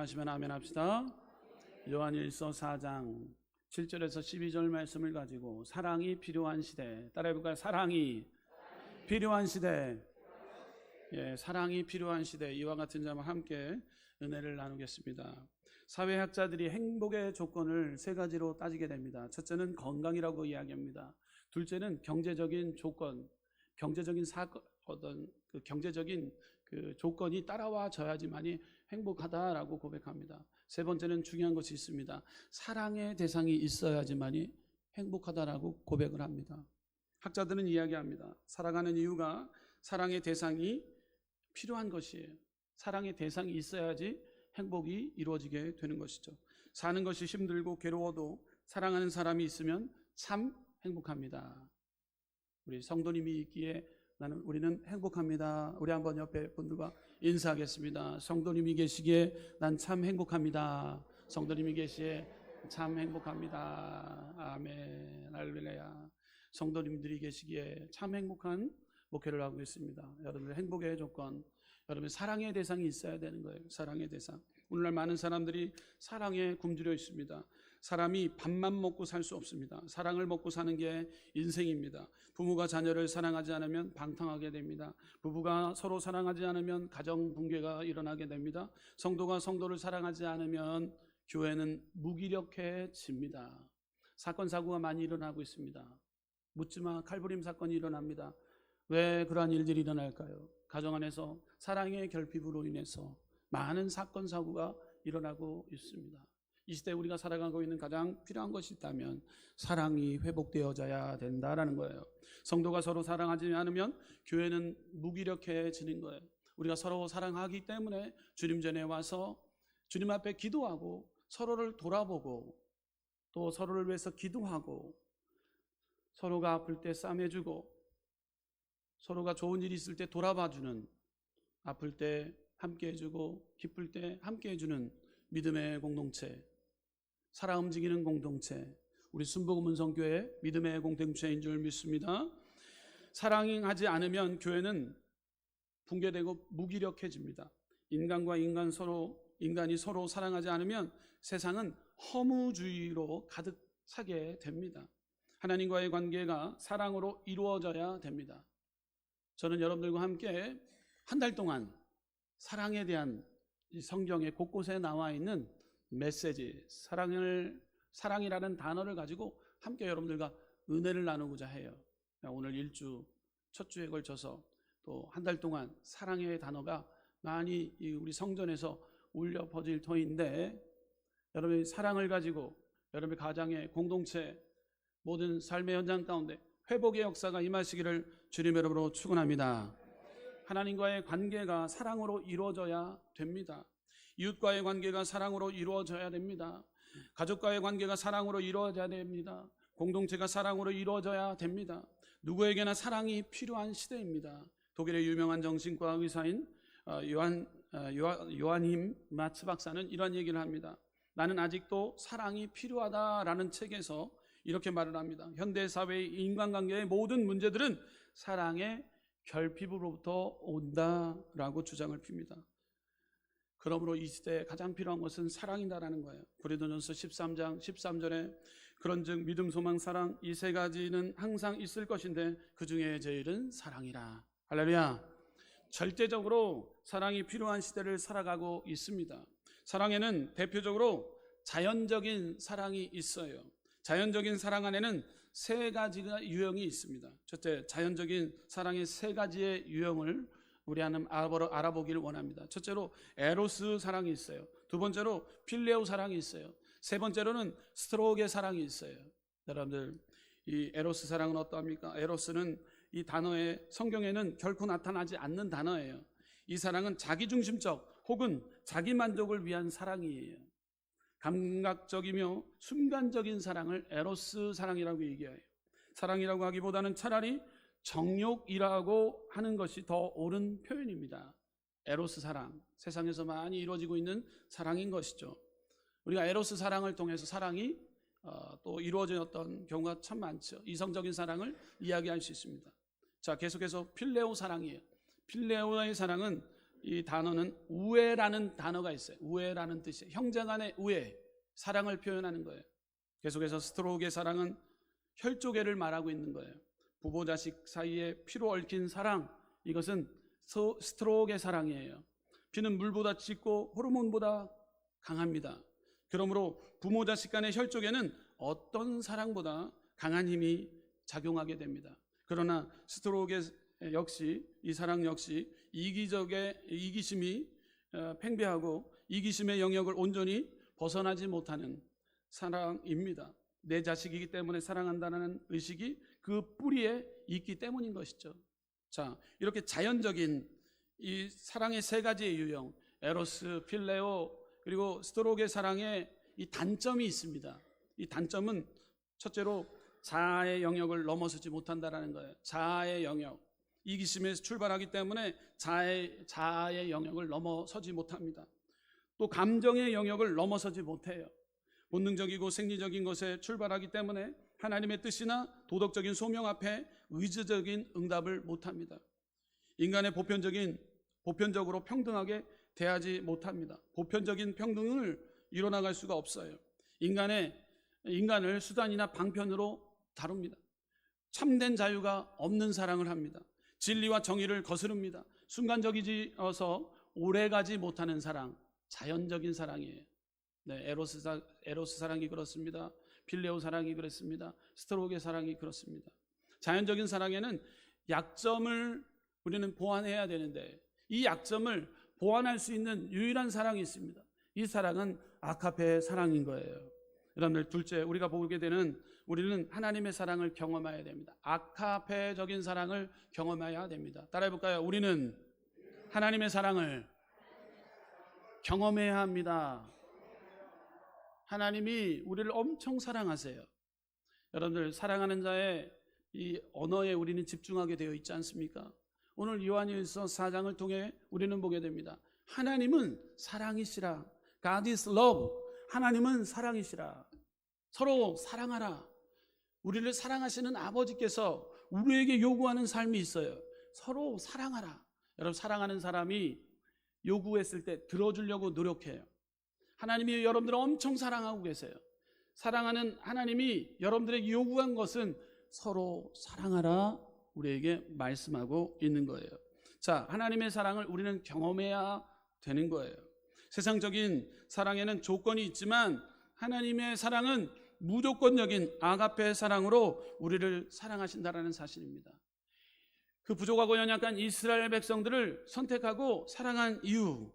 동의하시면 아멘 합시다. 요한일서 4장 7절에서 12절 말씀을 가지고 사랑이 필요한 시대, 따라해볼까요? 사랑이 필요한 시대. 예, 사랑이 필요한 시대, 이와 같은 점을 함께 은혜를 나누겠습니다. 사회학자들이 행복의 조건을 세 가지로 따지게 됩니다. 첫째는 건강이라고 이야기합니다. 둘째는 경제적인 조건, 경제적인 어떤 경제적인 조건이 따라와져야지만이 행복하다라고 고백합니다. 세 번째는 중요한 것이 있습니다. 사랑의 대상이 있어야지만이 행복하다라고 고백을 합니다. 학자들은 이야기합니다. 사랑하는 이유가 사랑의 대상이 필요한 것이에요. 사랑의 대상이 있어야지 행복이 이루어지게 되는 것이죠. 사는 것이 힘들고 괴로워도 사랑하는 사람이 있으면 참 행복합니다. 우리 성도님이 있기에 우리는 행복합니다. 우리 한번 옆에 분들과 인사하겠습니다. 성도님이 계시기에 난 참 행복합니다. 성도님이 계시기에 참 행복합니다. 아멘. 할렐루야. 성도님들이 계시기에 참 행복한 목회를 하고 있습니다. 여러분들 행복의 조건, 여러분 사랑의 대상이 있어야 되는 거예요. 사랑의 대상. 오늘날 많은 사람들이 사랑에 굶주려 있습니다. 사람이 밥만 먹고 살 수 없습니다. 사랑을 먹고 사는 게 인생입니다. 부모가 자녀를 사랑하지 않으면 방탕하게 됩니다. 부부가 서로 사랑하지 않으면 가정 붕괴가 일어나게 됩니다. 성도가 성도를 사랑하지 않으면 교회는 무기력해집니다. 사건 사고가 많이 일어나고 있습니다. 묻지마 칼부림 사건이 일어납니다. 왜 그러한 일들이 일어날까요? 가정 안에서 사랑의 결핍으로 인해서 많은 사건 사고가 일어나고 있습니다. 이 시대에 우리가 살아가고 있는 가장 필요한 것이 있다면 사랑이 회복되어져야 된다라는 거예요. 성도가 서로 사랑하지 않으면 교회는 무기력해지는 거예요. 우리가 서로 사랑하기 때문에 주님 전에 와서 주님 앞에 기도하고 서로를 돌아보고 또 서로를 위해서 기도하고 서로가 아플 때 싸매주고 서로가 좋은 일이 있을 때 돌아봐주는, 아플 때 함께 해주고 기쁠 때 함께 해주는 믿음의 공동체, 살아 움직이는 공동체, 우리 순복음문성교회 믿음의 공동체인 줄 믿습니다. 사랑하지 않으면 교회는 붕괴되고 무기력해집니다. 인간이 서로 사랑하지 않으면 세상은 허무주의로 가득 차게 됩니다. 하나님과의 관계가 사랑으로 이루어져야 됩니다. 저는 여러분들과 함께 한 달 동안 사랑에 대한 성경의 곳곳에 나와 있는 메시지, 사랑이라는 단어를 가지고 함께 여러분들과 은혜를 나누고자 해요. 오늘 일주, 첫 주에 걸쳐서 또 한 달 동안 사랑의 단어가 많이 우리 성전에서 울려 퍼질 터인데, 여러분이 사랑을 가지고 여러분의 가정의 공동체, 모든 삶의 현장 가운데 회복의 역사가 임하시기를 주님의 이름으로 축원합니다. 하나님과의 관계가 사랑으로 이루어져야 됩니다. 이웃과의 관계가 사랑으로 이루어져야 됩니다. 가족과의 관계가 사랑으로 이루어져야 됩니다. 공동체가 사랑으로 이루어져야 됩니다. 누구에게나 사랑이 필요한 시대입니다. 독일의 유명한 정신과 의사인 요한힘 마츠 박사는 이런 얘기를 합니다. 나는 아직도 사랑이 필요하다라는 책에서 이렇게 말을 합니다. 현대사회의 인간관계의 모든 문제들은 사랑의 결핍으로부터 온다라고 주장을 핍니다. 그러므로 이 시대에 가장 필요한 것은 사랑이다라는 거예요. 고린도전서 13장 13절에 그런즉 믿음, 소망, 사랑 이 세 가지는 항상 있을 것인데 그 중에 제일은 사랑이라. 할렐루야. 절대적으로 사랑이 필요한 시대를 살아가고 있습니다. 사랑에는 대표적으로 자연적인 사랑이 있어요. 자연적인 사랑 안에는 세 가지가 유형이 있습니다. 첫째, 자연적인 사랑의 세 가지의 유형을 우리 알아보기를 원합니다. 첫째로 에로스 사랑이 있어요. 두 번째로 필레오 사랑이 있어요. 세 번째로는 스트로게 사랑이 있어요. 여러분들, 이 에로스 사랑은 어떠합니까? 에로스는 이 단어의 성경에는 결코 나타나지 않는 단어예요. 이 사랑은 자기중심적 혹은 자기만족을 위한 사랑이에요. 감각적이며 순간적인 사랑을 에로스 사랑이라고 얘기해요. 사랑이라고 하기보다는 차라리 정욕이라고 하는 것이 더 옳은 표현입니다. 에로스 사랑, 세상에서 많이 이루어지고 있는 사랑인 것이죠. 우리가 에로스 사랑을 통해서 사랑이 또 이루어졌던 경우가 참 많죠. 이성적인 사랑을 이야기할 수 있습니다. 자, 계속해서 필레오 사랑이에요. 필레오의 사랑은 이 단어는 우애라는 단어가 있어요. 우애라는 뜻이에요. 형제간의 우애, 사랑을 표현하는 거예요. 계속해서 스트로크의 사랑은 혈족애를 말하고 있는 거예요. 부모 자식 사이에 피로 얽힌 사랑, 이것은 스트로크의 사랑이에요. 피는 물보다 짙고 호르몬보다 강합니다. 그러므로 부모 자식 간의 혈족에는 어떤 사랑보다 강한 힘이 작용하게 됩니다. 그러나 스트로크의 역시, 이 사랑 역시 이기심이 팽배하고 이기심의 영역을 온전히 벗어나지 못하는 사랑입니다. 내 자식이기 때문에 사랑한다는 의식이 그 뿌리에 있기 때문인 것이죠. 자, 이렇게 자연적인 이 사랑의 세 가지의 유형, 에로스, 필레오, 그리고 스트로크의 사랑에 이 단점이 있습니다. 이 단점은 첫째로 자아의 영역을 넘어서지 못한다는 거예요. 자아의 영역, 이기심에서 출발하기 때문에 자아의 영역을 넘어서지 못합니다. 또 감정의 영역을 넘어서지 못해요. 본능적이고 생리적인 것에 출발하기 때문에 하나님의 뜻이나 도덕적인 소명 앞에 의지적인 응답을 못합니다. 인간의 보편적으로 평등하게 대하지 못합니다. 보편적인 평등을 이뤄나갈 수가 없어요. 인간을 수단이나 방편으로 다룹니다. 참된 자유가 없는 사랑을 합니다. 진리와 정의를 거스릅니다. 순간적이어서 오래가지 못하는 사랑, 자연적인 사랑이에요. 네, 에로스 사랑이 그렇습니다. 필레오 사랑이 그렇습니다. 스트로크의 사랑이 그렇습니다. 자연적인 사랑에는 약점을 우리는 보완해야 되는데, 이 약점을 보완할 수 있는 유일한 사랑이 있습니다. 이 사랑은 아가페의 사랑인 거예요. 여러분들, 둘째, 우리가 보게 되는, 우리는 하나님의 사랑을 경험해야 됩니다. 아가페적인 사랑을 경험해야 됩니다. 따라해볼까요? 우리는 하나님의 사랑을 경험해야 합니다. 하나님이 우리를 엄청 사랑하세요. 여러분들, 사랑하는 자의 이 언어에 우리는 집중하게 되어 있지 않습니까? 오늘 요한일서 4장을 통해 우리는 보게 됩니다. 하나님은 사랑이시라. God is love. 하나님은 사랑이시라. 서로 사랑하라. 우리를 사랑하시는 아버지께서 우리에게 요구하는 삶이 있어요. 서로 사랑하라. 여러분, 사랑하는 사람이 요구했을 때 들어주려고 노력해요. 하나님이 여러분들을 엄청 사랑하고 계세요. 사랑하는 하나님이 여러분들에게 요구한 것은 서로 사랑하라, 우리에게 말씀하고 있는 거예요. 자, 하나님의 사랑을 우리는 경험해야 되는 거예요. 세상적인 사랑에는 조건이 있지만 하나님의 사랑은 무조건적인 아가페 사랑으로 우리를 사랑하신다라는 사실입니다. 그 부족하고 연약한 이스라엘 백성들을 선택하고 사랑한 이유,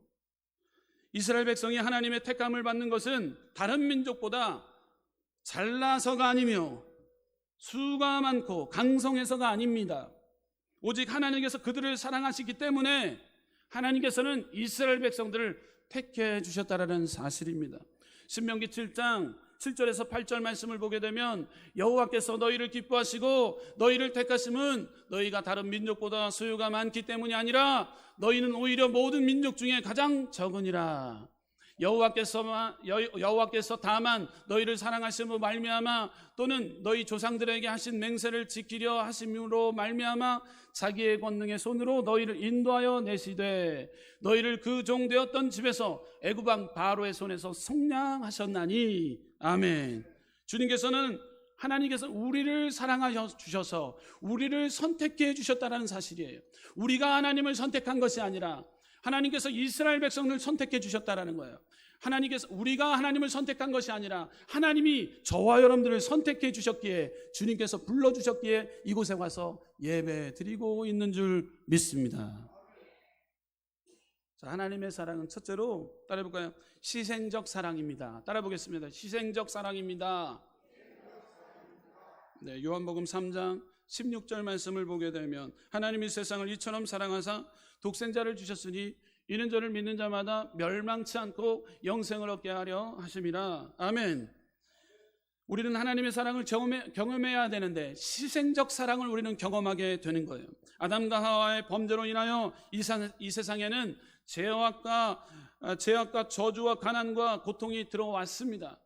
이스라엘 백성이 하나님의 택함을 받는 것은 다른 민족보다 잘나서가 아니며 수가 많고 강성해서가 아닙니다. 오직 하나님께서 그들을 사랑하시기 때문에 하나님께서는 이스라엘 백성들을 택해 주셨다라는 사실입니다. 신명기 7장 7절에서 8절 말씀을 보게 되면 여호와께서 너희를 기뻐하시고 너희를 택하심은 너희가 다른 민족보다 소유가 많기 때문이 아니라 너희는 오히려 모든 민족 중에 가장 적으니라. 여호와께서 다만 너희를 사랑하심으로 말미암아 또는 너희 조상들에게 하신 맹세를 지키려 하심으로 말미암아 자기의 권능의 손으로 너희를 인도하여 내시되 너희를 그 종되었던 집에서 애굽 왕 바로의 손에서 속량하셨나니. 아멘. 하나님께서 우리를 사랑하여 주셔서 우리를 선택해 주셨다는 사실이에요. 우리가 하나님을 선택한 것이 아니라 하나님께서 이스라엘 백성을 선택해 주셨다는 거예요. 우리가 하나님을 선택한 것이 아니라 하나님이 저와 여러분들을 선택해 주셨기에, 주님께서 불러주셨기에 이곳에 와서 예배 드리고 있는 줄 믿습니다. 자, 하나님의 사랑은 첫째로 따라해볼까요? 희생적 사랑입니다. 따라해보겠습니다. 희생적 사랑입니다. 네, 요한복음 3장 16절 말씀을 보게 되면 하나님이 세상을 이처럼 사랑하사 독생자를 주셨으니 이는 저를 믿는 자마다 멸망치 않고 영생을 얻게 하려 하심이라. 아멘. 우리는 하나님의 사랑을 경험해야 되는데 희생적 사랑을 우리는 경험하게 되는 거예요. 아담과 하와의 범죄로 인하여 이 세상에는 죄악과 저주와 가난과 고통이 들어왔습니다.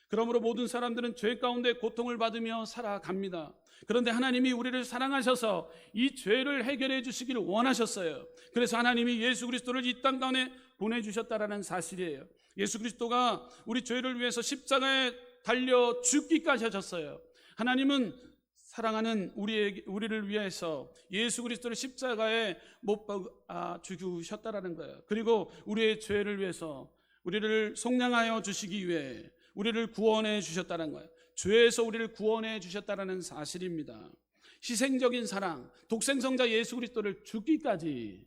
그러므로 모든 사람들은 죄 가운데 고통을 받으며 살아갑니다. 그런데 하나님이 우리를 사랑하셔서 이 죄를 해결해 주시기를 원하셨어요. 그래서 하나님이 예수 그리스도를 이 땅 가운데 보내주셨다라는 사실이에요. 예수 그리스도가 우리 죄를 위해서 십자가에 달려 죽기까지 하셨어요. 하나님은 사랑하는 우리를 위해서 예수 그리스도를 십자가에 못 박아 죽으셨다라는 거예요. 그리고 우리의 죄를 위해서 우리를 속량하여 주시기 위해 우리를 구원해 주셨다는 거예요. 죄에서 우리를 구원해 주셨다는 사실입니다. 희생적인 사랑, 독생성자 예수 그리스도를 죽기까지,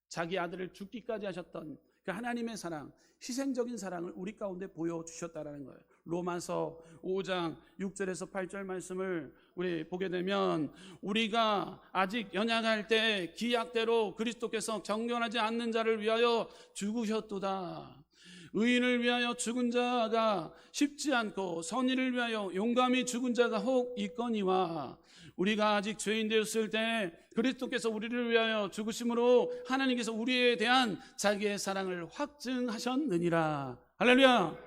자기 아들을 죽기까지 하셨던 그 하나님의 사랑, 희생적인 사랑을 우리 가운데 보여주셨다는 거예요. 로마서 5장 6절에서 8절 말씀을 우리 보게 되면, 우리가 아직 연약할 때 기약대로 그리스도께서 경건하지 않는 자를 위하여 죽으셨도다. 의인을 위하여 죽은 자가 쉽지 않고 선인을 위하여 용감히 죽은 자가 혹 있거니와, 우리가 아직 죄인 되었을 때 그리스도께서 우리를 위하여 죽으심으로 하나님께서 우리에 대한 자기의 사랑을 확증하셨느니라. 할렐루야.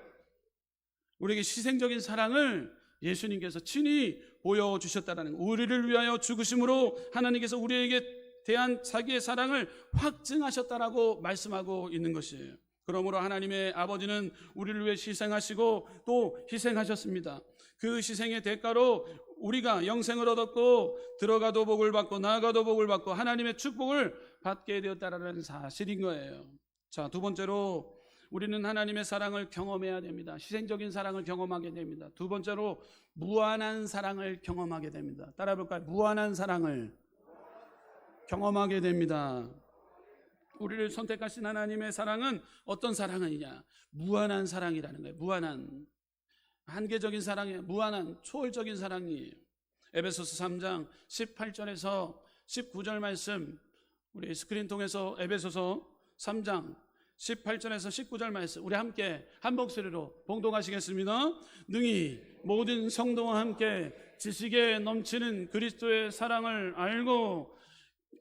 우리에게 희생적인 사랑을 예수님께서 친히 보여주셨다는, 우리를 위하여 죽으심으로 하나님께서 우리에게 대한 자기의 사랑을 확증하셨다라고 말씀하고 있는 것이에요. 그러므로 하나님의 아버지는 우리를 위해 희생하시고 또 희생하셨습니다. 그 희생의 대가로 우리가 영생을 얻었고 들어가도 복을 받고 나가도 복을 받고 하나님의 축복을 받게 되었다라는 사실인 거예요. 자, 두 번째로 우리는 하나님의 사랑을 경험해야 됩니다. 희생적인 사랑을 경험하게 됩니다. 두 번째로 무한한 사랑을 경험하게 됩니다. 따라 볼까요? 무한한 사랑을 경험하게 됩니다. 우리를 선택하신 하나님의 사랑은 어떤 사랑이냐? 무한한 사랑이라는 거예요. 무한한, 한계적인 사랑이에요. 무한한 초월적인 사랑이에요. 에베소서 3장 18절에서 19절 말씀, 우리 스크린 통해서 에베소서 3장 18절에서 19절 말씀 우리 함께 한 목소리로 봉독하시겠습니다. 능히 모든 성도와 함께 지식에 넘치는 그리스도의 사랑을 알고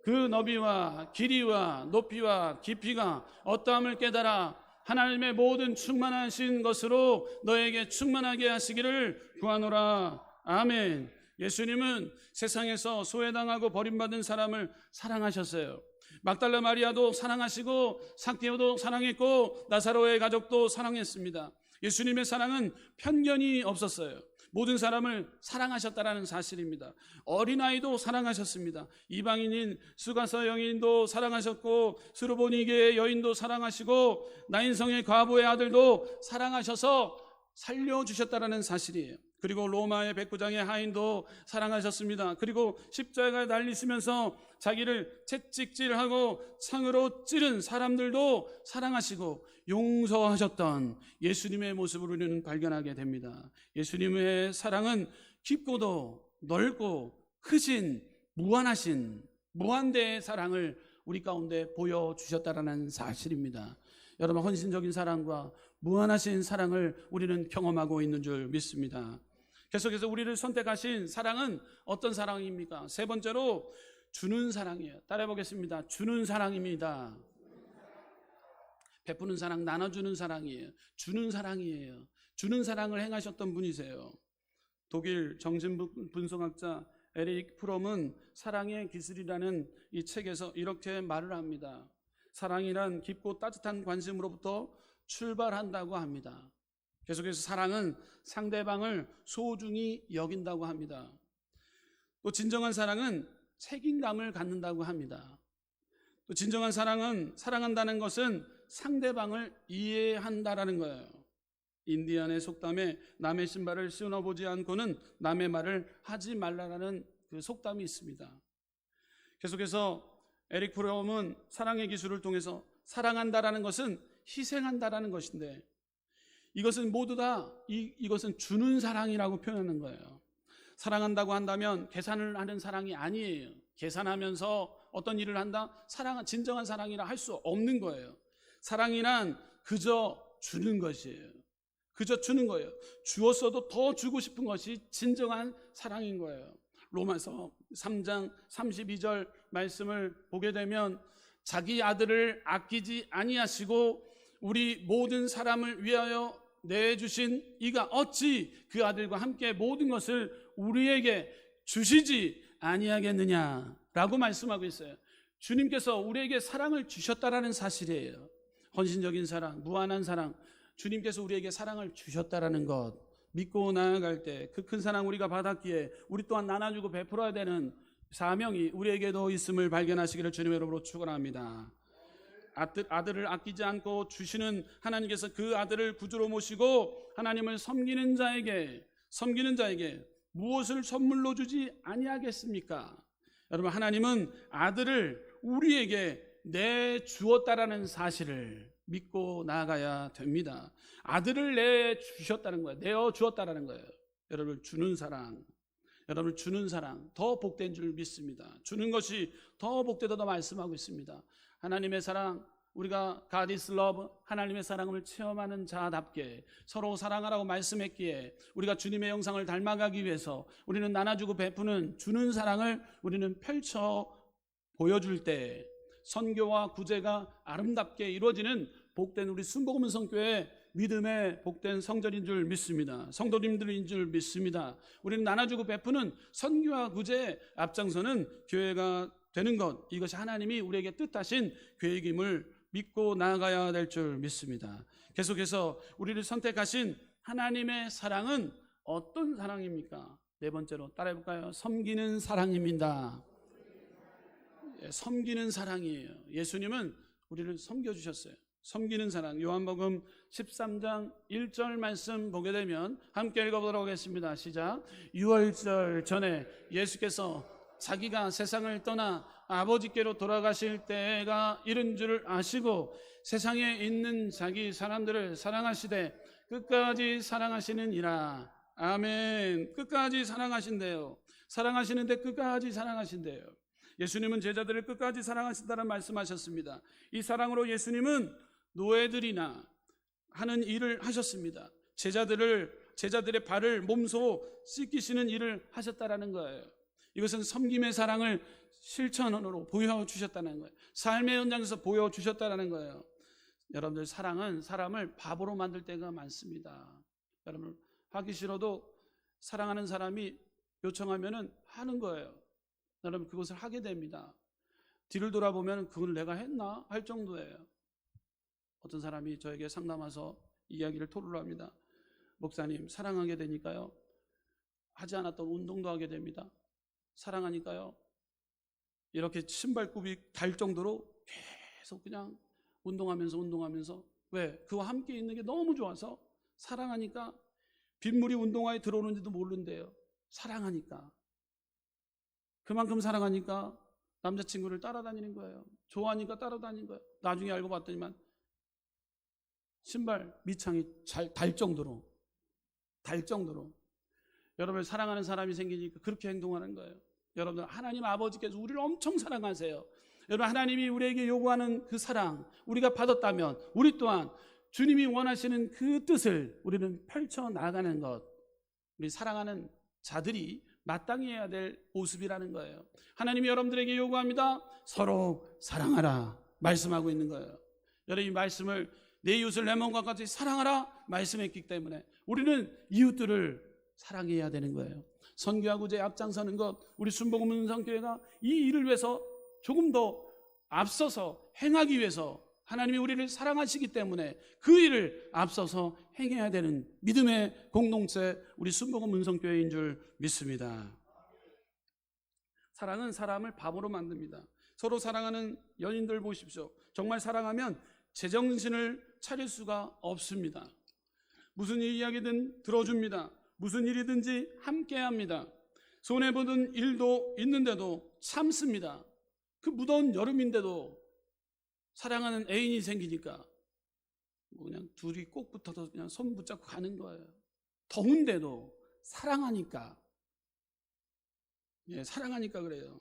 그 너비와 길이와 높이와 깊이가 어떠함을 깨달아 하나님의 모든 충만하신 것으로 너에게 충만하게 하시기를 구하노라. 아멘. 예수님은 세상에서 소외당하고 버림받은 사람을 사랑하셨어요. 막달라 마리아도 사랑하시고 삭개오도 사랑했고 나사로의 가족도 사랑했습니다. 예수님의 사랑은 편견이 없었어요. 모든 사람을 사랑하셨다라는 사실입니다. 어린아이도 사랑하셨습니다. 이방인인 수가서 여인도 사랑하셨고 스루보니게의 여인도 사랑하시고 나인성의 과부의 아들도 사랑하셔서 살려주셨다라는 사실이에요. 그리고 로마의 백부장의 하인도 사랑하셨습니다. 그리고 십자가에 달리시면서 자기를 채찍질하고 창으로 찌른 사람들도 사랑하시고 용서하셨던 예수님의 모습을 우리는 발견하게 됩니다. 예수님의 사랑은 깊고도 넓고 크신 무한하신 무한대의 사랑을 우리 가운데 보여주셨다라는 사실입니다. 여러분, 헌신적인 사랑과 무한하신 사랑을 우리는 경험하고 있는 줄 믿습니다. 계속해서 우리를 선택하신 사랑은 어떤 사랑입니까? 세 번째로 주는 사랑이에요. 따라해보겠습니다. 주는 사랑입니다. 베푸는 사랑, 나눠주는 사랑이에요. 주는 사랑이에요. 주는 사랑을 행하셨던 분이세요. 독일 정신분석학자 에릭 프롬은 사랑의 기술이라는 이 책에서 이렇게 말을 합니다. 사랑이란 깊고 따뜻한 관심으로부터 출발한다고 합니다. 계속해서 사랑은 상대방을 소중히 여긴다고 합니다. 또 진정한 사랑은 책임감을 갖는다고 합니다. 또 진정한 사랑은, 사랑한다는 것은 상대방을 이해한다라는 거예요. 인디안의 속담에 남의 신발을 신어보지 않고는 남의 말을 하지 말라라는 그 속담이 있습니다. 계속해서 에릭 프롬은 사랑의 기술을 통해서 사랑한다라는 것은 희생한다라는 것인데, 이것은 모두 다 이것은 주는 사랑이라고 표현하는 거예요. 사랑한다고 한다면 계산을 하는 사랑이 아니에요. 계산하면서 어떤 일을 한다? 사랑은 진정한 사랑이라 할 수 없는 거예요. 사랑이란 그저 주는 것이에요. 그저 주는 거예요. 주었어도 더 주고 싶은 것이 진정한 사랑인 거예요. 로마서 3장 32절 말씀을 보게 되면 자기 아들을 아끼지 아니하시고 우리 모든 사람을 위하여 내주신 이가 어찌 그 아들과 함께 모든 것을 우리에게 주시지 아니하겠느냐라고 말씀하고 있어요. 주님께서 우리에게 사랑을 주셨다라는 사실이에요. 헌신적인 사랑, 무한한 사랑, 주님께서 우리에게 사랑을 주셨다라는 것 믿고 나아갈 때 그 큰 사랑 우리가 받았기에 우리 또한 나눠주고 베풀어야 되는 사명이 우리에게도 있음을 발견하시기를 주님의 이름으로 축원합니다. 아들을 아끼지 않고 주시는 하나님께서 그 아들을 구주로 모시고 하나님을 섬기는 자에게 무엇을 선물로 주지 아니하겠습니까? 여러분, 하나님은 아들을 우리에게 내주었다라는 사실을 믿고 나아가야 됩니다. 아들을 내주셨다는 거예요. 내어주었다라는 거예요. 여러분, 주는 사랑 더 복된 줄 믿습니다. 주는 것이 더 복되다고 말씀하고 있습니다. 하나님의 사랑, 우리가 God is love, 하나님의 사랑을 체험하는 자답게 서로 사랑하라고 말씀했기에 우리가 주님의 형상을 닮아가기 위해서 우리는 나눠주고 베푸는 주는 사랑을 우리는 펼쳐 보여줄 때 선교와 구제가 아름답게 이루어지는 복된 우리 순복음 성교회 믿음의 복된 성전인 줄 믿습니다. 성도님들인 줄 믿습니다. 우리는 나눠주고 베푸는 선교와 구제에 앞장서는 교회가 되는 것, 이것이 하나님이 우리에게 뜻하신 계획임을 믿고 나아가야 될 줄 믿습니다. 계속해서 우리를 선택하신 하나님의 사랑은 어떤 사랑입니까? 네 번째로 따라해볼까요? 섬기는 사랑입니다. 섬기는 사랑이에요. 예수님은 우리를 섬겨주셨어요. 섬기는 사랑, 요한복음 13장 1절 말씀 보게 되면 함께 읽어보도록 하겠습니다. 시작. 유월절 전에 예수께서 자기가 세상을 떠나 아버지께로 돌아가실 때가 이른 줄을 아시고 세상에 있는 자기 사람들을 사랑하시되 끝까지 사랑하시느니라. 아멘. 끝까지 사랑하신대요. 사랑하시는데 끝까지 사랑하신대요. 예수님은 제자들을 끝까지 사랑하신다는 말씀하셨습니다. 이 사랑으로 예수님은 노예들이나 하는 일을 하셨습니다. 제자들의 발을 몸소 씻기시는 일을 하셨다라는 거예요. 이것은 섬김의 사랑을 실천으로 보여주셨다는 거예요. 삶의 현장에서 보여주셨다는 거예요. 여러분들, 사랑은 사람을 바보로 만들 때가 많습니다. 여러분, 하기 싫어도 사랑하는 사람이 요청하면 하는 거예요. 여러분, 그것을 하게 됩니다. 뒤를 돌아보면 그걸 내가 했나 할 정도예요. 어떤 사람이 저에게 상담 와서 이야기를 토로를 합니다. 목사님, 사랑하게 되니까요, 하지 않았던 운동도 하게 됩니다. 사랑하니까요, 이렇게 신발굽이 달 정도로 계속 그냥 운동하면서 왜? 그와 함께 있는 게 너무 좋아서 사랑하니까 빗물이 운동화에 들어오는지도 모른대요. 사랑하니까. 그만큼 사랑하니까 남자친구를 따라다니는 거예요. 좋아하니까 따라다니는 거예요. 나중에 알고 봤더니만 신발 밑창이 달 정도로 여러분을 사랑하는 사람이 생기니까 그렇게 행동하는 거예요. 여러분, 하나님 아버지께서 우리를 엄청 사랑하세요. 여러분, 하나님이 우리에게 요구하는 그 사랑 우리가 받았다면 우리 또한 주님이 원하시는 그 뜻을 우리는 펼쳐나가는 것, 우리 사랑하는 자들이 마땅히 해야 될 모습이라는 거예요. 하나님이 여러분들에게 요구합니다. 서로 사랑하라 말씀하고 있는 거예요. 여러분, 이 말씀을 내 이웃을 내 몸과 같이 사랑하라 말씀했기 때문에 우리는 이웃들을 사랑해야 되는 거예요. 선교와 구제에 앞장서는 것, 우리 순복음 성교회가 이 일을 위해서 조금 더 앞서서 행하기 위해서 하나님이 우리를 사랑하시기 때문에 그 일을 앞서서 행해야 되는 믿음의 공동체, 우리 순복음 은성교회인 줄 믿습니다. 사랑은 사람을 바보로 만듭니다. 서로 사랑하는 연인들 보십시오. 정말 사랑하면 제정신을 차릴 수가 없습니다. 무슨 이야기든 들어줍니다. 무슨 일이든지 함께합니다. 손해보는 일도 있는데도 참습니다. 그 무더운 여름인데도 사랑하는 애인이 생기니까 그냥 둘이 꼭 붙어서 그냥 손 붙잡고 가는 거예요. 더운데도 사랑하니까. 사랑하니까 그래요.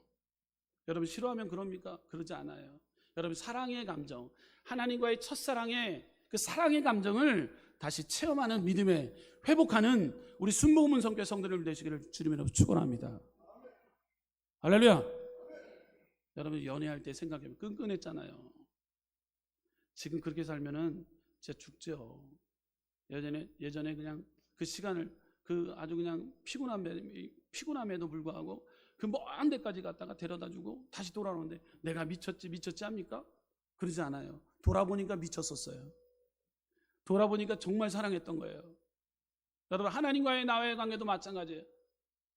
여러분, 싫어하면 그럽니까? 그러지 않아요. 여러분, 사랑의 감정, 하나님과의 첫사랑의 그 사랑의 감정을 다시 체험하는 믿음에 회복하는 우리 순복음 성교회 성도들 되시기를 주님으로 축원합니다. 할렐루야. 여러분, 연애할 때 생각해보면 끈끈했잖아요. 지금 그렇게 살면은 진짜 죽죠. 예전에 그냥 그 시간을 그 아주 그냥 피곤함에도 불구하고 그 먼 데까지 갔다가 데려다주고 다시 돌아오는데 내가 미쳤지 합니까? 그러지 않아요. 돌아보니까 미쳤었어요. 돌아보니까 정말 사랑했던 거예요. 여러분, 하나님과의 나와의 관계도 마찬가지예요.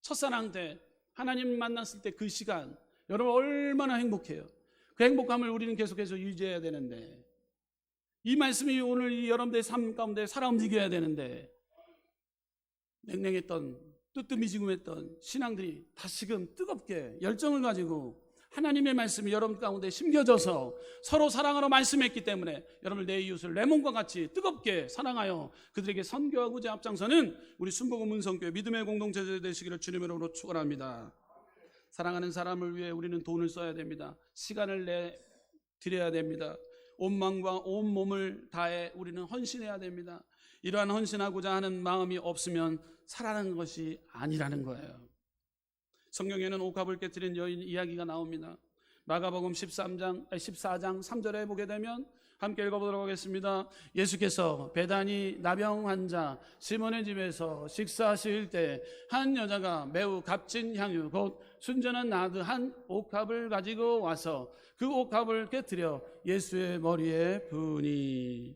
첫사랑 때 하나님 만났을 때 그 시간, 여러분 얼마나 행복해요. 그 행복감을 우리는 계속해서 유지해야 되는데, 이 말씀이 오늘 이 여러분들의 삶 가운데 살아 움직여야 되는데, 냉랭했던 뜨뜻미지근했던 신앙들이 다시금 뜨겁게 열정을 가지고 하나님의 말씀이 여러분 가운데 심겨져서 서로 사랑하러 말씀했기 때문에 여러분 내 이웃을 내 몸과 같이 뜨겁게 사랑하여 그들에게 선교하고자 앞장서는 우리 순복음 문성교회 믿음의 공동체 되시기를 주님의 이름으로 축원합니다. 사랑하는 사람을 위해 우리는 돈을 써야 됩니다. 시간을 드려야 됩니다. 온 마음과 온 몸을 다해 우리는 헌신해야 됩니다. 이러한 헌신하고자 하는 마음이 없으면 살아가는 것이 아니라는 거예요. 성경에는 옥합을 깨뜨린 여인 이야기가 나옵니다. 마가복음 14장 3절에 보게 되면 함께 읽어보도록 하겠습니다. 예수께서 베다니 나병 환자 시몬의 집에서 식사하실 때 한 여자가 매우 값진 향유 곧 순전한 나드 한 옥합을 가지고 와서 그 옥합을 깨뜨려 예수의 머리에 부으니.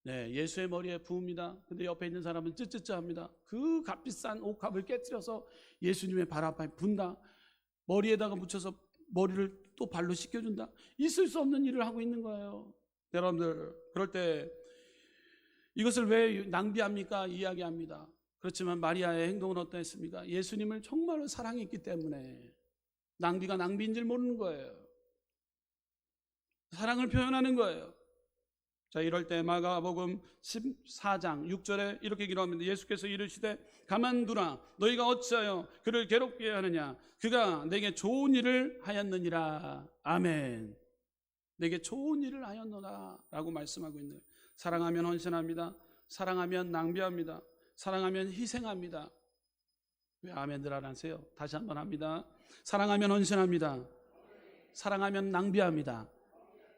네, 예수의 머리에 부읍니다. 근데 옆에 있는 사람은 쯔쯔쯔합니다. 그 값비싼 옥합을 깨뜨려서 예수님의 발 앞에 분다. 머리에다가 묻혀서 머리를 또 발로 씻겨준다. 있을 수 없는 일을 하고 있는 거예요. 여러분들, 그럴 때 이것을 왜 낭비합니까? 이야기합니다. 그렇지만 마리아의 행동은 어떠했습니까? 예수님을 정말로 사랑했기 때문에 낭비가 낭비인 줄 모르는 거예요. 사랑을 표현하는 거예요. 자, 이럴 때 마가복음 14장 6절에 이렇게 기록합니다. 예수께서 이르시되 가만두라. 너희가 어찌하여 그를 괴롭게 하느냐. 그가 내게 좋은 일을 하였느니라. 아멘. 내게 좋은 일을 하였노라 라고 말씀하고 있는 거예요. 사랑하면 헌신합니다. 사랑하면 낭비합니다. 사랑하면 희생합니다. 왜 아멘들 안 하세요? 다시 한번 합니다. 사랑하면 헌신합니다. 사랑하면 낭비합니다.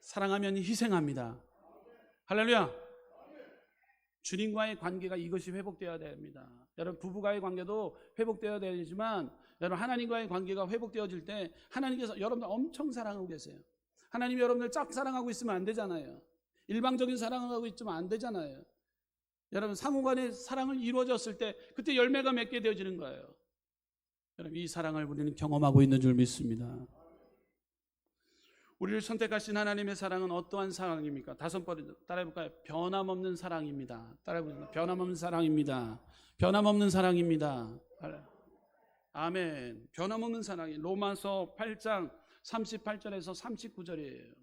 사랑하면 희생합니다. 할렐루야. 주님과의 관계가 이것이 회복되어야 됩니다. 여러분, 부부와의 관계도 회복되어야 되지만 여러분, 하나님과의 관계가 회복되어질 때 하나님께서 여러분들 엄청 사랑하고 계세요. 하나님이 여러분들 짝 사랑하고 있으면 안 되잖아요. 일방적인 사랑을 하고 있으면 안 되잖아요. 여러분, 상호간의 사랑을 이루어졌을 때 그때 열매가 맺게 되어지는 거예요. 여러분, 이 사랑을 우리는 경험하고 있는 줄 믿습니다. 우리를 선택하신 하나님의 사랑은 어떠한 사랑입니까? 다섯 번 따라해볼까요? 변함없는 사랑입니다. 따라해보세요. 변함없는 사랑입니다. 변함없는 사랑입니다. 아멘. 변함없는 사랑이 로마서 8장 38절에서 39절이에요.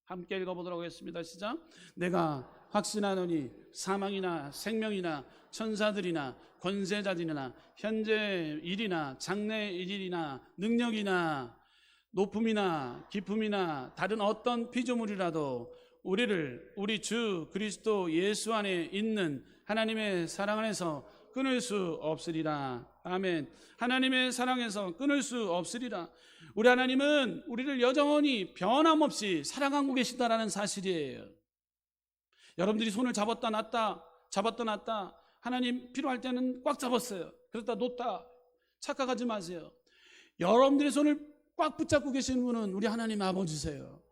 함께 읽어보도록 하겠습니다. 시작. 내가 확신하노니 사망이나 생명이나 천사들이나 권세자들이나 현재 일이나 장래 일이나 능력이나 높음이나 깊음이나 다른 어떤 피조물이라도 우리를 우리 주 그리스도 예수 안에 있는 하나님의 사랑 안에서 끊을 수 없으리라. 아멘. 하나님의 사랑에서 끊을 수 없으리라. 우리 하나님은 우리를 여전히 변함없이 사랑하고 계시다라는 사실이에요. 여러분들이 손을 잡았다 놨다 하나님 필요할 때는 꽉 잡았어요. 그러다 놓다. 착각하지 마세요. 여러분들의 손을 꽉 붙잡고 계시는 분은 우리 하나님 아버지세요.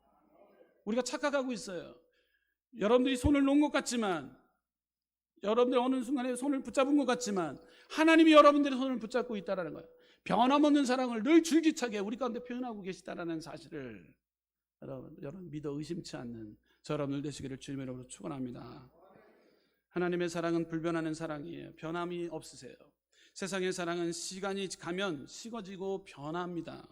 우리가 착각하고 있어요. 여러분들이 손을 놓은 것 같지만, 여러분들 어느 순간에 손을 붙잡은 것 같지만 하나님이 여러분들의 손을 붙잡고 있다는 거예요. 변함없는 사랑을 늘 줄기차게 우리 가운데 표현하고 계시다는 사실을 여러분 믿어 의심치 않는 저 여러분들 되시기를 주님의 이름으로 축원합니다. 하나님의 사랑은 불변하는 사랑이에요. 변함이 없으세요. 세상의 사랑은 시간이 가면 식어지고 변합니다.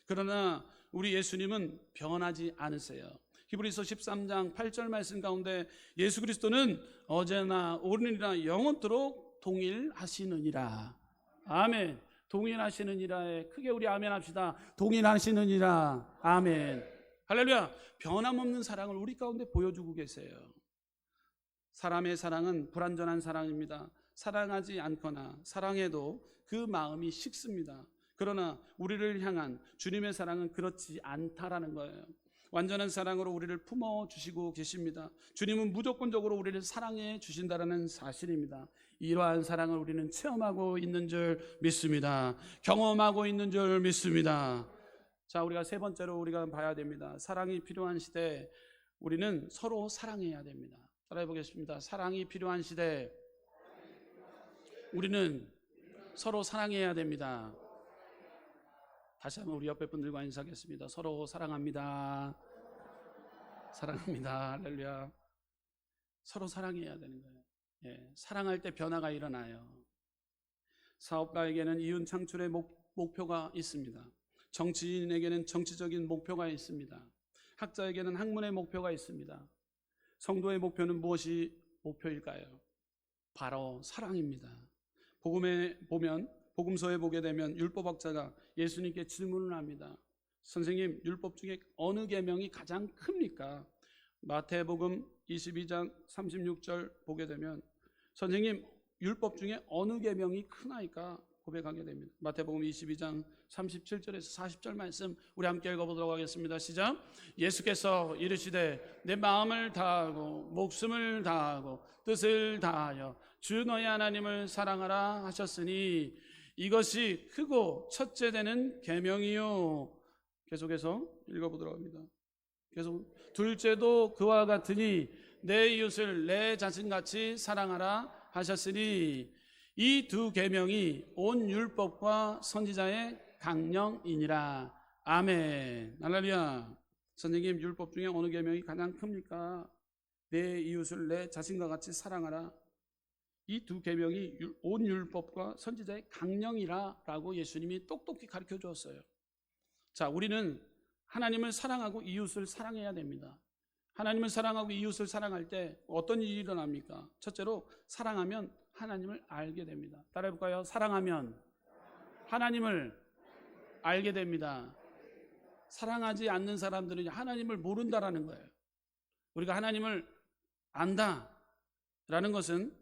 그러나 우리 예수님은 변하지 않으세요. 히브리서 13장 8절 말씀 가운데 예수 그리스도는 어제나 오늘이나 영원토록 동일하시느니라. 아멘. 동일하시느니라에 크게 우리 아멘 합시다. 동일하시느니라. 아멘. 할렐루야. 변함없는 사랑을 우리 가운데 보여주고 계세요. 사람의 사랑은 불완전한 사랑입니다. 사랑하지 않거나 사랑해도 그 마음이 식습니다. 그러나 우리를 향한 주님의 사랑은 그렇지 않다라는 거예요. 완전한 사랑으로 우리를 품어주시고 계십니다. 주님은 무조건적으로 우리를 사랑해 주신다는 사실입니다. 이러한 사랑을 우리는 체험하고 있는 줄 믿습니다. 경험하고 있는 줄 믿습니다. 자, 우리가 세 번째로 우리가 봐야 됩니다. 사랑이 필요한 시대, 우리는 서로 사랑해야 됩니다. 따라해 보겠습니다. 사랑이 필요한 시대, 우리는 서로 사랑해야 됩니다. 다시 한번 우리 옆에 분들과 인사하겠습니다. 서로 사랑합니다. 사랑합니다. 할렐루야. 서로 사랑해야 되는 거예요. 예, 사랑할 때 변화가 일어나요. 사업가에게는 이윤 창출의 목표가 있습니다. 정치인에게는 정치적인 목표가 있습니다. 학자에게는 학문의 목표가 있습니다. 성도의 목표는 무엇이 목표일까요? 바로 사랑입니다. 복음서에 보게 되면 율법학자가 예수님께 질문을 합니다. 선생님, 율법 중에 어느 계명이 가장 큽니까? 마태복음 22장 36절 보게 되면 선생님, 율법 중에 어느 계명이 크나이까 고백하게 됩니다. 마태복음 22장 37절에서 40절 말씀 우리 함께 읽어보도록 하겠습니다. 시작. 예수께서 이르시되 내 마음을 다하고 목숨을 다하고 뜻을 다하여 주 너희 하나님을 사랑하라 하셨으니 이것이 크고 첫째 되는 계명이요. 계속해서 읽어보도록 합니다. 계속 둘째도 그와 같으니 내 이웃을 내 자신같이 사랑하라 하셨으니 이 두 계명이 온 율법과 선지자의 강령이니라. 아멘. 할렐루야. 선생님, 율법 중에 어느 계명이 가장 큽니까? 내 이웃을 내 자신과 같이 사랑하라. 이 두 계명이 온 율법과 선지자의 강령이라라고 예수님이 똑똑히 가르쳐 주었어요. 자, 우리는 하나님을 사랑하고 이웃을 사랑해야 됩니다. 하나님을 사랑하고 이웃을 사랑할 때 어떤 일이 일어납니까? 첫째로 사랑하면 하나님을 알게 됩니다. 따라해볼까요? 사랑하면 하나님을 알게 됩니다. 사랑하지 않는 사람들은 하나님을 모른다라는 거예요. 우리가 하나님을 안다라는 것은,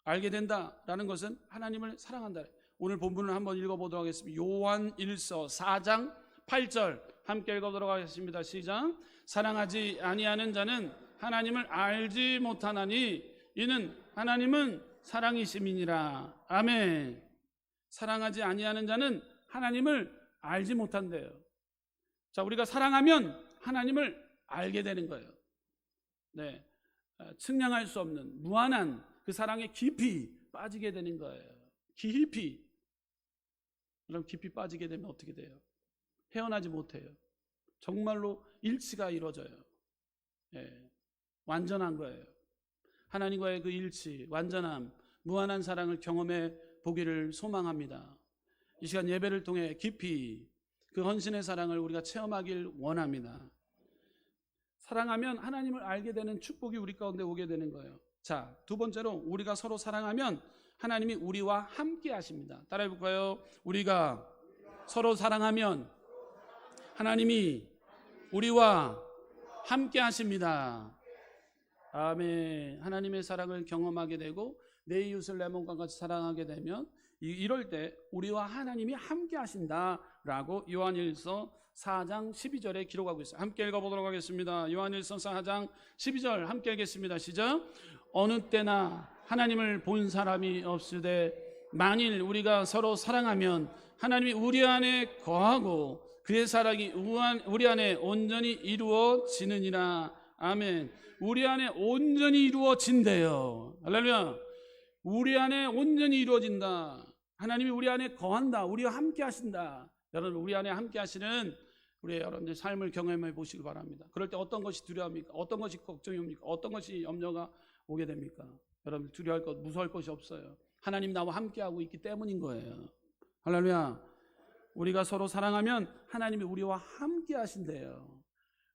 알게 된다라는 것은 하나님을 사랑한다. 오늘 본문을 한번 읽어보도록 하겠습니다. 요한 1서 4장 8절 함께 읽어보도록 하겠습니다. 시작. 사랑하지 아니하는 자는 하나님을 알지 못하나니 이는 하나님은 사랑이심이니라. 아멘. 사랑하지 아니하는 자는 하나님을 알지 못한대요. 자, 우리가 사랑하면 하나님을 알게 되는 거예요. 네, 측량할 수 없는 무한한 그 사랑에 깊이 빠지게 되는 거예요. 깊이. 그럼 깊이 빠지게 되면 어떻게 돼요? 헤어나지 못해요. 정말로 일치가 이루어져요. 예, 완전한 거예요. 하나님과의 그 일치, 완전함, 무한한 사랑을 경험해 보기를 소망합니다. 이 시간 예배를 통해 깊이 그 헌신의 사랑을 우리가 체험하길 원합니다. 사랑하면 하나님을 알게 되는 축복이 우리 가운데 오게 되는 거예요. 자, 두 번째로 우리가 서로 사랑하면 하나님이 우리와 함께 하십니다. 따라해 볼까요? 우리가 서로 사랑하면 하나님이 우리와 함께 하십니다. 아멘. 하나님의 사랑을 경험하게 되고 내 이웃을 내 몸과 같이 사랑하게 되면 이럴 때 우리와 하나님이 함께 하신다라고 요한일서 4장 12절에 기록하고 있어요. 함께 읽어보도록 하겠습니다. 요한일서 4장 12절 함께 읽겠습니다. 시작. 어느 때나 하나님을 본 사람이 없으되 만일 우리가 서로 사랑하면 하나님이 우리 안에 거하고 그의 사랑이 우리 안에 온전히 이루어지느니라. 아멘. 우리 안에 온전히 이루어진대요. 할렐루야. 우리 안에 온전히 이루어진다. 하나님이 우리 안에 거한다. 우리와 함께 하신다. 여러분, 우리 안에 함께 하시는 우리 여러분들 삶을 경험해 보시기 바랍니다. 그럴 때 어떤 것이 두려워합니까? 어떤 것이 걱정이 옵니까? 어떤 것이 염려가 오게 됩니까? 여러분, 두려워할 것, 무서워할 것이 없어요. 하나님 나와 함께하고 있기 때문인 거예요. 할렐루야. 우리가 서로 사랑하면 하나님이 우리와 함께 하신대요.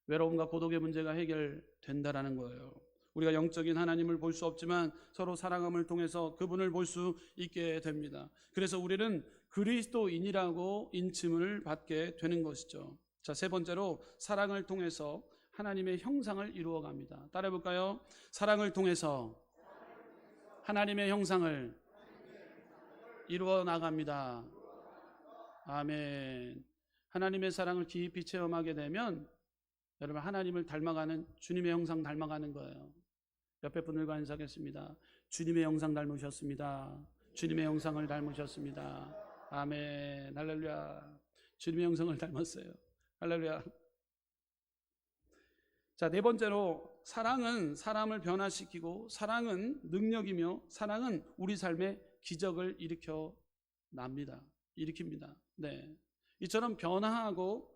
외로움과 고독의 문제가 해결된다라는 거예요. 우리가 영적인 하나님을 볼 수 없지만 서로 사랑함을 통해서 그분을 볼 수 있게 됩니다. 그래서 우리는 그리스도인이라고 인칭을 받게 되는 것이죠. 자, 세 번째로 사랑을 통해서 하나님의 형상을 이루어갑니다. 따라해볼까요? 사랑을 통해서 하나님의 형상을 이루어 나갑니다. 아멘. 하나님의 사랑을 깊이 체험하게 되면 여러분, 하나님을 닮아가는, 주님의 형상 닮아가는 거예요. 옆에 분들과 인사하겠습니다. 주님의 형상 닮으셨습니다. 주님의 형상을 닮으셨습니다. 아멘. 할렐루야. 주님의 형상을 닮았어요. 할렐루야. 자, 네 번째로, 사랑은 사람을 변화시키고, 사랑은 능력이며, 사랑은 우리 삶에 기적을 일으킵니다. 네. 이처럼 변화하고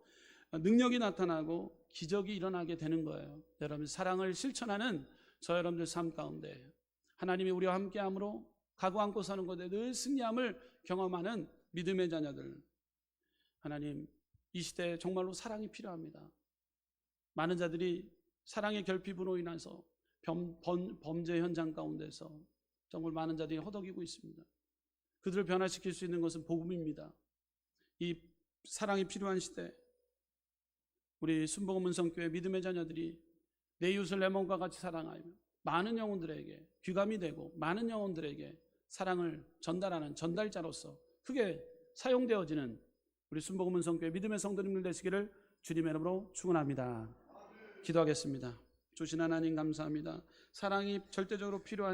능력이 나타나고 기적이 일어나게 되는 거예요. 여러분, 사랑을 실천하는 저 여러분들 삶 가운데 하나님이 우리와 함께함으로 각오 안고 사는 것에 늘 승리함을 경험하는 믿음의 자녀들, 하나님, 이 시대에 정말로 사랑이 필요합니다. 많은 자들이 사랑의 결핍으로 인해서 범죄 현장 가운데서 정말 많은 자들이 허덕이고 있습니다. 그들을 변화시킬 수 있는 것은 복음입니다. 이 사랑이 필요한 시대, 우리 순복음 은성교회 믿음의 자녀들이 내 이웃을 내 몸과 같이 사랑하며 많은 영혼들에게 귀감이 되고 많은 영혼들에게 사랑을 전달하는 전달자로서 크게 사용되어지는 우리 순복음 은성교회 믿음의 성도님들 되시기를 주님의 이름으로 축원합니다. 기도하겠습니다. 주신 하나님 감사합니다. 사랑이 절대적으로 필요한